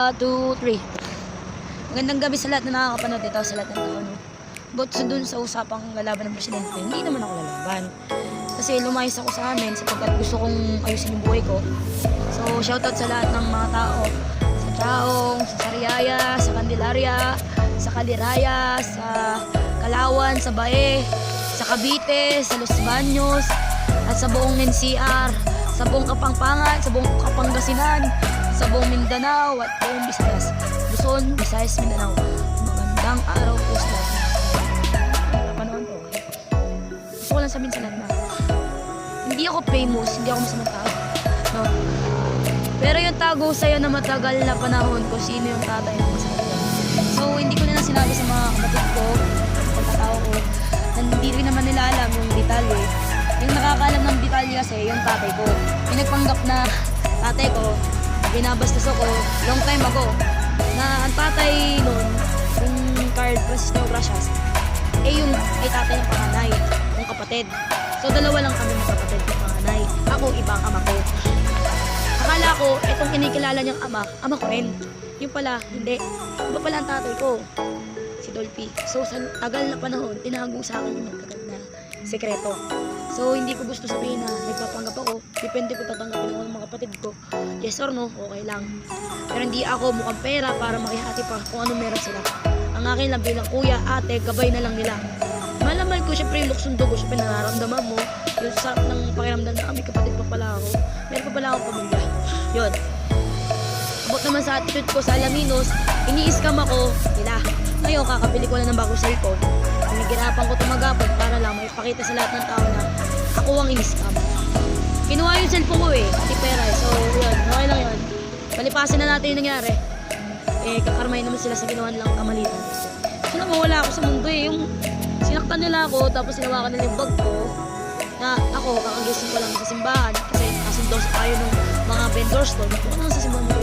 2, 3. Magandang gabi sa lahat na nakakapanood dito, sa lahat ng tao, no? But dun sa usapang lalaban ng presidente, hindi naman ako lalaban. Kasi lumayas ako sa amin sapagkat gusto kong ayusin yung buhay ko. So, shoutout sa lahat ng mga tao. Sa Chaong, sa Sariaya, sa Candelaria, sa Caliraya, sa Kalawan, sa Bae, sa Cavite, sa Los Baños, at sa buong NCR, sa buong Kapampangan, sa buong Kapangasinan, sa buong Mindanao at buong Visayas. Luzon, Visayas, Mindanao. Magandang araw po sa lahat. Napanood ko. Gusto ko lang sabihin sa lahat na hindi ako famous, hindi ako masamang tao. No? Pero yung tago sa'yo na matagal na panahon kung sino yung tatay ng masamang tao. So, hindi ko na sinabi sa mga kapatid ko, pagkatao ko, na hindi rin naman nila alam yung detalye. Yung nakakaalam ng detalye kasi, yung tatay ko. Yung nagpanggap na tatay ko, binabastos ako long time ago na ang tatay nun, yung Carl Francisco Gracias, yung ay tatay ng panganay, yung kapatid. So dalawa lang kami ng kapatid ng panganay. Ako, ibang ama ko. Akala ko, itong kinikilala niyang ama ko rin. Yung pala, hindi. Iba pala ang tatay ko, si Dolphy. So sa tagal na panahon, tinago sa akin yung tagal na sekreto. So, hindi ko gusto sabihin na nagpapanggap ako. Depende ko tatanggapin ako ng mga kapatid ko. Yes or no, okay lang. Pero hindi ako mukhang pera para makihati pa kung ano meron sila. Ang akin lang bilang kuya, ate, gabay na lang nila. Malamal ko, syempre yung luksong dugo, syempre nararamdaman mo. Yung sarap ng pakiramdam na may kapatid pa pala ako. Meron pa pala akong pamilya. Yun. Abot naman sa attitude ko sa Alaminos, ini-scam ako nila. Ngayon, kakabili ko na ng bagong cellphone. Pinagirapan ko tumagapon para lang maipakita sa lahat ng tao na ako ang in-scam. Kinuha yung cellphone ko pati pera So, yun, okay lang yun. Palipasin na natin yung nangyari. Kakarmay naman sila sa ginawa nilang kamalitan. So, mawala ako sa mundo Yung sinaktan nila ako, tapos sinawakan nila yung bag ko. Na ako, kakagising ko lang sa simbahan. Kasi kasundo sa payo ng mga vendors doon. Kung ano sa simbahan mo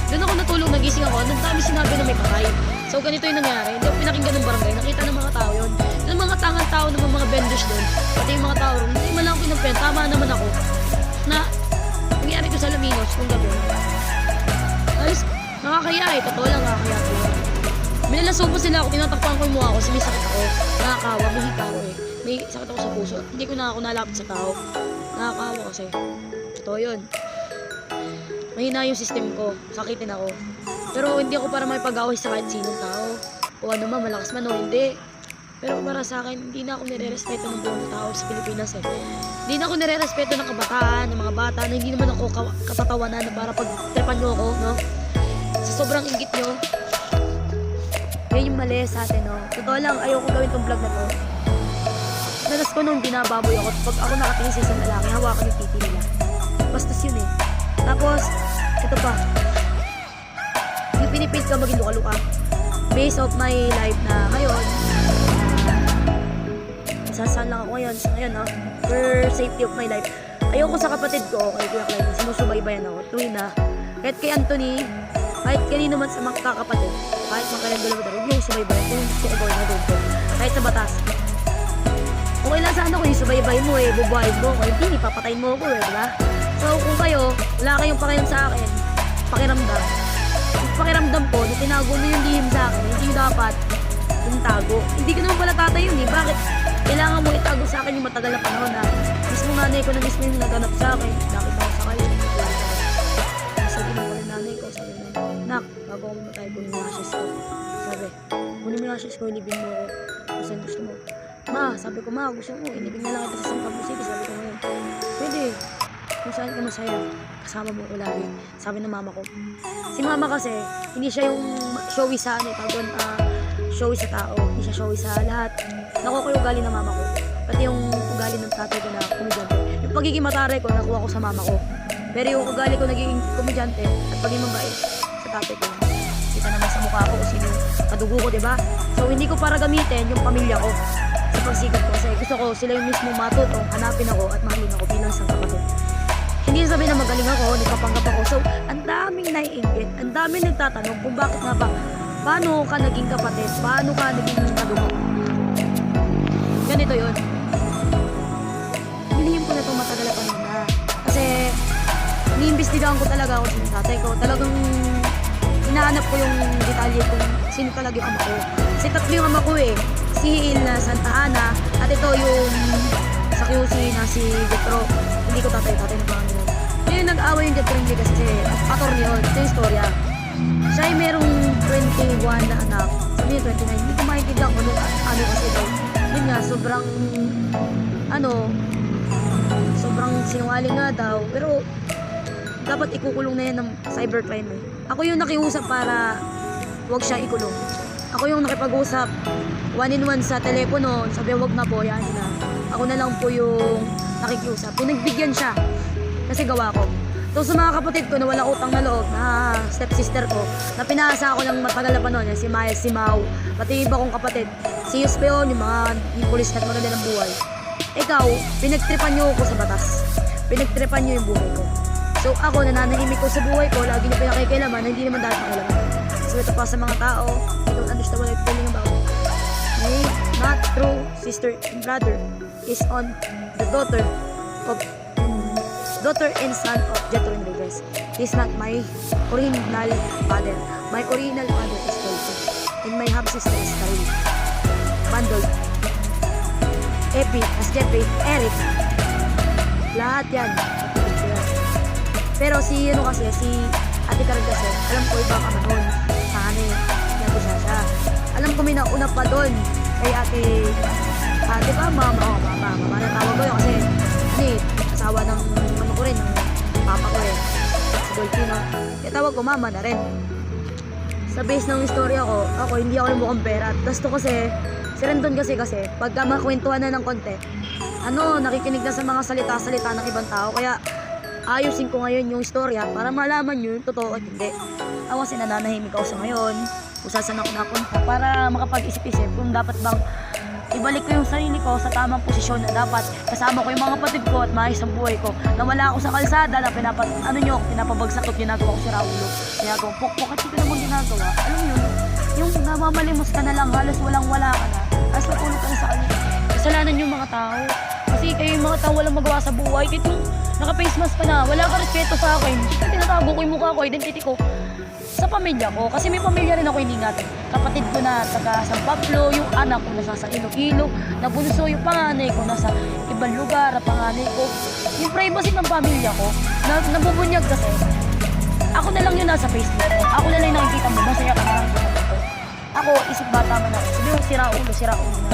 doon ako natulog, nagising ako. Nang dami sinabi na may patay. So, ganito yung nangyari. Hindi ako pinakinggan ng barangay. Nakita ng mga tao yun. Yung mga tangang tao ng mga vendors doon, pati yung mga tao rin, hindi man lang ako kinampen. Tama naman ako na nangyari ko sa Alaminos kung gabi. Alis, nakakaya totoo lang nakakaya ko. Minalasupo sila ako, tinatakpan ko yung mukha ko, may sakit ako. Nakakawa, mahika ako May sakit ako sa puso. Hindi ko na ako nalapit sa tao. Nakakawa kasi. Totoo yun. Mahina yung system ko, sakitin ako. Pero hindi ako para makipag-away sa kahit sinong tao. O ano man, malakas man o hindi. Pero para sa akin, hindi na ako nire-respeto ng buong tao sa Pilipinas Hindi na ako nire-respeto ng kabataan, ng mga bata, na hindi naman ako katatawanan na para pagtripan nyo ako, no? Sa sobrang inggit nyo, yan yung mali sa atin, no? Totoo lang, ayoko gawin tong vlog na to. Nalas ko nung binababoy ako, pag ako nakatingin sa isang lalaki, hawakan yung titi nila. Bastos yun Tapos, ito pa. Yung pinipil ka maging luka-luka. Based of my life na ngayon, nasasaan lang ako ngayon, sa ngayon for safety of my life. Ayoko sa kapatid ko, kay Kuya Clyde, sinusubaybayan ako. Tuwing na, kahit kay Anthony, kahit kanino man sa mga kakapatid, kahit makalag-galaw huwag yung subaybayan kung gusto ko gawin na doon ko. Kahit sa batas. Okay lang sana kung yung subaybayan mo bubuhayin mo ko, hindi, papatayin mo ako diba? So kung kayo, wala kayong pakiram sa akin, pakiramdam. Yung pakiramdam ko, na tinago mo yung lihim sa akin, hindi dapat yung tago. Hindi ko naman pala tatay yun Bakit? Kailangan mo itago sa akin yung matagal na panahon na mismo nanay ko na mismo yung naganap sa akin. Nakita ko sa kayo. Sabi ko ng nanay ko, sabi na, nak, bago ako mamatay, kunin mo yung ashes ko. Sabi, kunin mo yung ashes ko, ilibing mo ako. Kung saan gusto mo. Ma, sabi ko, ma, gusto mo, ilibing na lang ito sa San Pablo City. Sabi ko ngayon, pwede. Kung saan ka masaya, kasama mo ko lagi. Sabi ng mama ko. Si mama kasi, hindi siya yung showy sa showy sa tao. Hindi siya showy sa lahat. Nakuha ko yung ugali ng mama ko. Pati yung ugali ng tatay ko na komedyante. Yung pagiging matare ko, nakuha ko sa mama ko. Pero yung ugali ko naging komedyante at pagiging mabait sa tatay ko. Kita naman sa mukha ko kung sino yung kadugo ko, diba? So, hindi ko para gamitin yung pamilya ko sa pagsikat ko. Kasi gusto ko sila yung mismo matutong hanapin ako at mahalin ako bilang isang kapatid. Hindi sabihin na magaling ako, nagpapanggap ako. So, ang daming naiinggit, ang daming nagtatanong kung bakit nga ba, paano ka naging kapatid, paano ka naging kadugo. Ganito yun. Nilihim ko na itong matagal na panahon na. Kasi, iniimbestigahan ko talaga ako sa tatay ko. Talagang hinahanap ko yung detalye kung sino talaga yung ama ko. Kasi tatlo yung ama ko eh. Si Hiil na Santa Ana, at ito yung sa QC na si Jetro. Hindi ko tatay na pangalan yun. Ngayon nag-away yung Jetro hindi kasi attorney yun. Ito yung istorya. Siya ay merong 21 na anak. Sabi niya 29. Hindi ko maintindihan kung ano kasi ito. Yun nga, sobrang sinungaling nga daw. Pero dapat ikukulong na yan ng cybercrime eh. Ako yung nakiusap para wag siya ikulong. Ako yung nakipag-usap 1-in-1 sa telepono. Sabi wag na po, yan na. Ako na lang po yung nakikiusap. Pinagbigyan siya kasi gawa ko. So sa mga kapatid ko na wala utang na loob, na stepsister ko, na pinaasa ako ng matagal na panahon, si Maya, si Mau, pati iba kong kapatid, si Yuspeon, yung mga pulis na maganda ng buhay. Ikaw, pinagtripan niyo ako sa batas. Pinagtripan niyo yung buhay ko. So ako, nananahimik ko sa buhay ko, lagi niyo pinakikialaman na hindi naman dahil pakialaman. So ito pa sa mga tao, they don't understand what I'm telling about. My not true sister and brother is on the daughter and son of Jetro Enriquez. He's not my original father. My original father is Dolce. And my half sister is Karil. Bandol. Epi, Asjepe, Eric. Lahat yan. Pero si Ate Karil kasi, alam ko iba ka nun. Sa akin, siya. Alam ko may nauna pa doon kay ate pa, mama na tawag ko yun kasi asawa ng ano ko rin, ng papa ko eh, si Dolpino. Kaya tawag ko mama na rin. Sa base ng istorya ko, ako hindi ako mukhang pera. Tapos to kasi, si Rendon kasi pagka makwentuhan na ng konti, nakikinig na sa mga salita-salita ng ibang tao. Kaya ayusin ko ngayon yung istorya para malaman nyo yung totoo at hindi. Ako kasi nananahimik ako sa ngayon, kung saan ako napunta, para makapag-isip-isip kung dapat bang ibalik ko yung sarili ko sa tamang posisyon na dapat kasama ko yung mga kapatid ko at maayos ang buhay ko. Nawala ako sa kalsada na pinapabagsak ko, ginagawa ko si Raulo. Ginagawa pokpok at hindi ko naman ginagawa. Alam mo yun, yung namamalimos ka na lang, halos walang-wala ka na. Halos natulog ka na sa kanila. Kasalanan yung mga tao. Kasi kayo yung mga tao walang magawa sa buhay. Dito, naka-face mask ka na, wala ka respeto sa akin. Kasi tinatago ko yung mukha ko, identity ko sa pamilya ko. Kasi may pamilya rin ako iningatan. Kapatid ko na taga San Pablo, yung anak ko nasa Iloilo, nabunso yung panganay ko nasa ibang lugar, panganay ko. Yung privacy ng pamilya ko, nabubunyag kasi. Ako na lang yun nasa Facebook ko. Ako na lang yung nakikita mo, masaya ka na. Ako, isip bata man ako. Sabi mo, sira ulo na.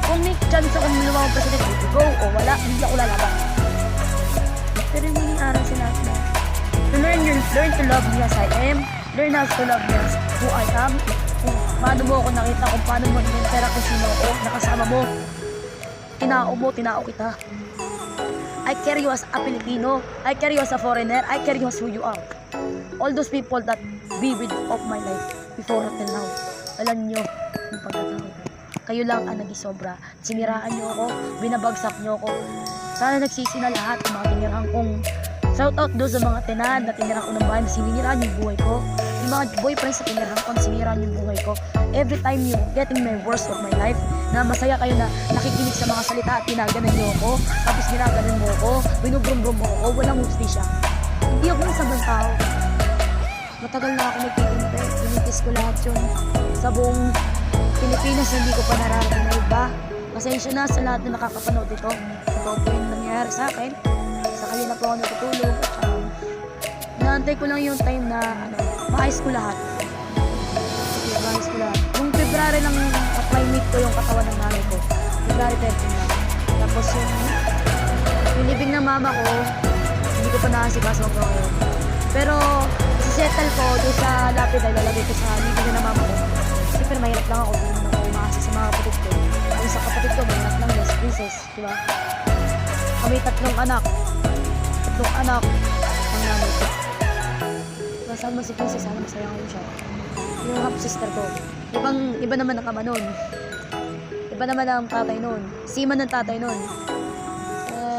Kung may chance akong lumawang president, go o wala, hindi ako lalaban. Pero yung mga aral sila na learn to love me as I am, learn how to love me as who I am, kung paano mo ako nakita, kung paano mo in-intera kung sino ako, nakasama mo, tinao kita. I carry you as a Filipino, I carry you as a foreigner, I carry you as who you are. All those people that be with of my life before until now, alam nyo yung pagkatao ko. Kayo lang ang nagisobra. Siniraan nyo ako, binabagsak nyo ako. Sana nagsisi na lahat ng mga tinirahan kong shout out doon sa mga tinad na tiniraan ko ng bahay na sininiraan yung buhay ko. Yung mga boyfriends na tiniraan ko na siniraan yung buhay ko. Every time you getting my worst of my life, na masaya kayo na nakikinig sa mga salita at tinaganan nyo ako, tapos ginaganan mo ako, binubrum-brum mo ako, walang hustisya. Hindi ako ng sabang tao. Matagal na ako nagtitimpe, pinitis ko lahat yun. Sa buong Pilipinas, hindi ko pa nararating na iba. Pasensya na sa lahat na nakakapanood ito. Ito po yung nangyayari sa akin. Sa kanila po ako natutulog. Naantay ko lang yung time na maayos ko lahat. Maayos ko lahat. Nung February lang climate ko yung katawan ng nanay ko. February 13 lang. Tapos yung libing ng mama ko, hindi ko pa nakasikaso hanggang ngayon. Pero isisettle ko doon sa lapid ay lalagay ko sa libing ng mama ko. Siyempre mahirap lang ako. Hindi naman ako umaasa sa mga kapatid ko. Kung sa kapatid ko, mahirap lang yes, princess. Diba? Kami tatlong anak ang nanay ko. Kasama si princess, sana masaya ko siya. Yung half sister ko. Iba naman ang kama nun. Iba naman ang tatay nun. Seaman ng tatay nun.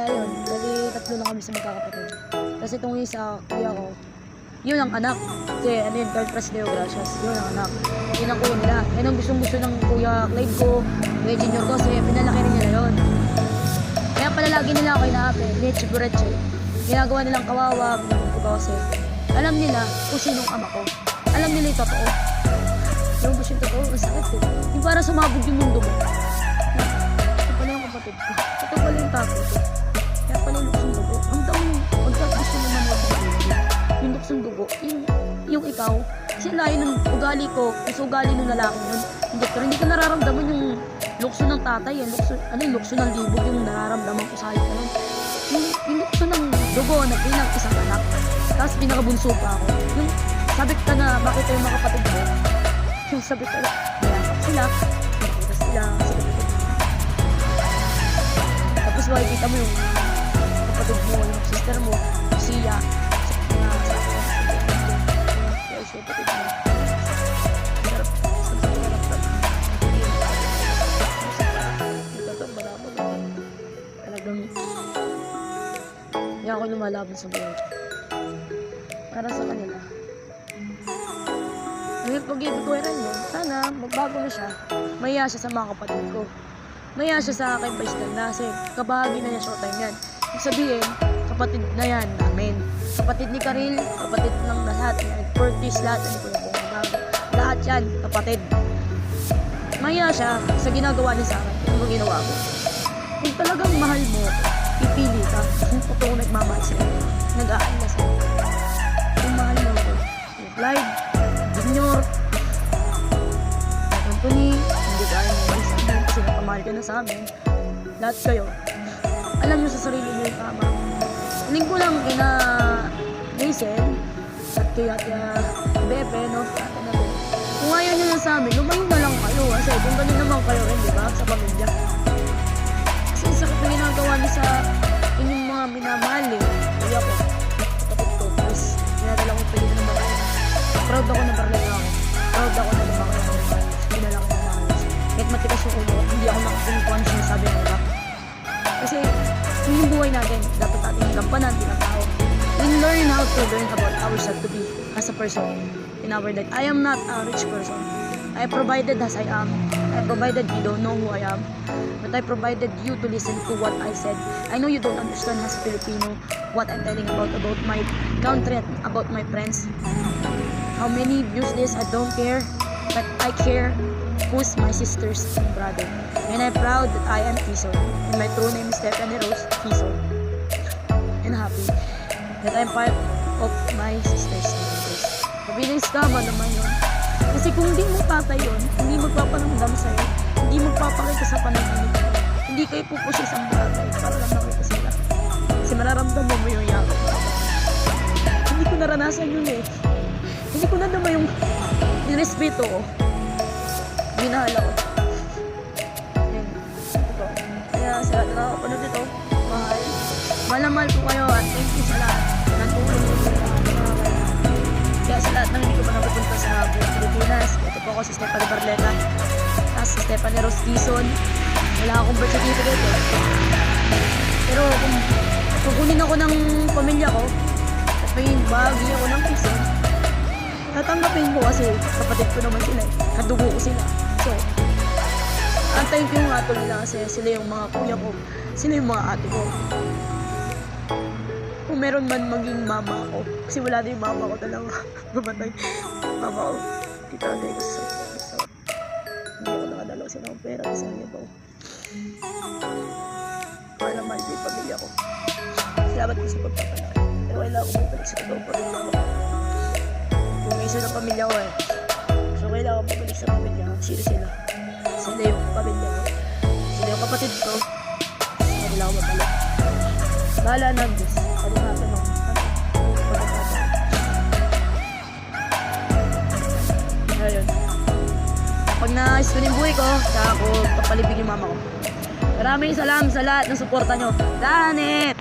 Yun, kasi tatlo lang kami sa magkakapatid. Kasi itong isa, kuya ko, yun ang anak. Kasi third Presideo Gracias, yun ang anak. Yun ang kuya nila. Yan ang gustong-gusto ng kuya Clyde ko, kuya Junior ko, kasi pinalaki rin nila yun. Kaya pala lagi nila ako inaapin, Nietzsche Bureche. Ginagawa nilang kawawa, kasi alam nila kung sinong ama ko. alam nila yung totoo. Yung ba yung totoo? Ang sakit eh. Yung parang sumabog yung mundo mo. Ito pala yung kapatid ko. Ito pala yung tatay ko. Kaya pala yung luksong dugo. Ang dami yung gusto naman wag na yung luksong dugo. Yung ikaw. Kasi layo ng ugali ko. Kasi ugali ng lalaki nun. Hindi, pero hindi ko nararamdaman yung lukso ng tatay. Yung lukso ng libog yung nararamdaman ko sa halip na nun. Yung lukso ng dugo na pinang isang anak. Tapos pinakabunso pa ako. Yung sabit ka na bakit yung mga kapatid mo. Yung sabit ka na mayakap sila. Nakita sila. Tapos makikita mo yung kapatid mo, yung sister mo, siya. Yung kapatid mo. Kaya ako lumalaban sa buhay ko. Para sa kanila. Ngayon pag-ibig ko rin yun, sana magbago na siya. Mahiya siya sa mga kapatid ko. Mahiya siya sa akin pa na kasi kabahagi na niya showtime yan. Ibig sabihin, kapatid na yan namin. Kapatid ni Karil, kapatid ng lahat. Curtis, lahat ni Kuya Bong Bago. Lahat yan, kapatid. Mahiya siya sa ginagawa niya sa akin. Ano ginawa ko? Kung talagang mahal mo ako, pipili ka kung totoo nagmamahal sa'yo. Nag-aalala sa'yo. Kung mahal mo ako, Clyde, Junior, Anthony, hindi ka ayaw mo sa amin kasi nakamahal ka na sa amin. Lahat kayo, alam nyo sa sarili nyo yung tama. Hiling ko lang kina Rachel at kaya Bebe, no? Kung ayaw nyo na sa amin, lumayo na lang kayo. Kasi kung ganun naman kayo rin, di ba? Sa pamilya. Kasi sakit na ginagawa niyo sa inyong mga minamahal eh. Kaya ko, kapatid ko, guys, pinadala ko pili ng babae. Proud ako na barlay ako. Proud ako na lumakay ako ng bahay. Pinala ko ng bahay. Kahit matikas yung ulo, hindi ako nakakumpon siya sabi ng iba. Kasi, yung buhay natin, dapat ating gampanan, tinatao. We learn how to learn about ourselves to be as a person in our life. I am not a rich person. I provided as I am. I provided you don't know who I am. But I provided you to listen to what I said. I know you don't understand as a Filipino what I'm telling about my country, about my friends. How many views this, I don't care. But I care who's my sister's brother. And I'm proud that I am Quezon. And my true name is Stephanie Rose Quezon. And happy that I'm part of my sister's brothers. Mabilis ka ba naman yun? Kasi kung hindi mo tatay yun, hindi magpaparamdam sa'yo, hindi magpapakita sa panaginip mo, hindi kayo pupusya sa bagay para lang nakita sila. Kasi mararamdaman mo yung yakap. Hindi ko naranasan yun eh. Hindi ko nadama yung nirespeto ko. Minahal ako. Yan. Ito. Kaya sa lahat na nakapanood ito, mahal. Mahal na mahal ko kayo at thank you sa lahat. Nantulong mo sa lahat. Kaya sa lahat ng hindi ko pa napupunta sa buong Pilipinas, ito po ako si Stephanie Barleta. Tapos si Stephanie Rose Quezon. Wala akong birth certificate eh. Pero kung kukunin ako ng pamilya ko, at may bahagi ako ng Quezon, tatanggapin ko kasi kapatid ko naman sila eh. Kadugo ko sila. So, antayin ko yung ato nila kasi sila yung mga kuya ko. Sila yung mga ate ko. Kung meron man maging mama ako, kasi wala na yung mama ko talaga. Mamatay. Mama ko, titagay ko sa hindi ako nakadalaw sila ng pera kasi ang iba ko. Kaya naman yung pamilya ko. Salamat ko sa pagpapanay. Pero kailangan ko bumalik sa totoong pamilya ko. Kung isa ng pamilya ko eh. So kailangan ko bumalik sa pamilya ko. Sino sila? Sila yung pamilya ko. Sila yung kapatid ko. Kailangan ko mabalik. Bahala na Diyos. Ano natin no? Ayun. Pag na-ayos ko yung buhay ko, saka ako papalibig yung mama ko. Maraming salamat sa lahat ng suporta nyo. Danit!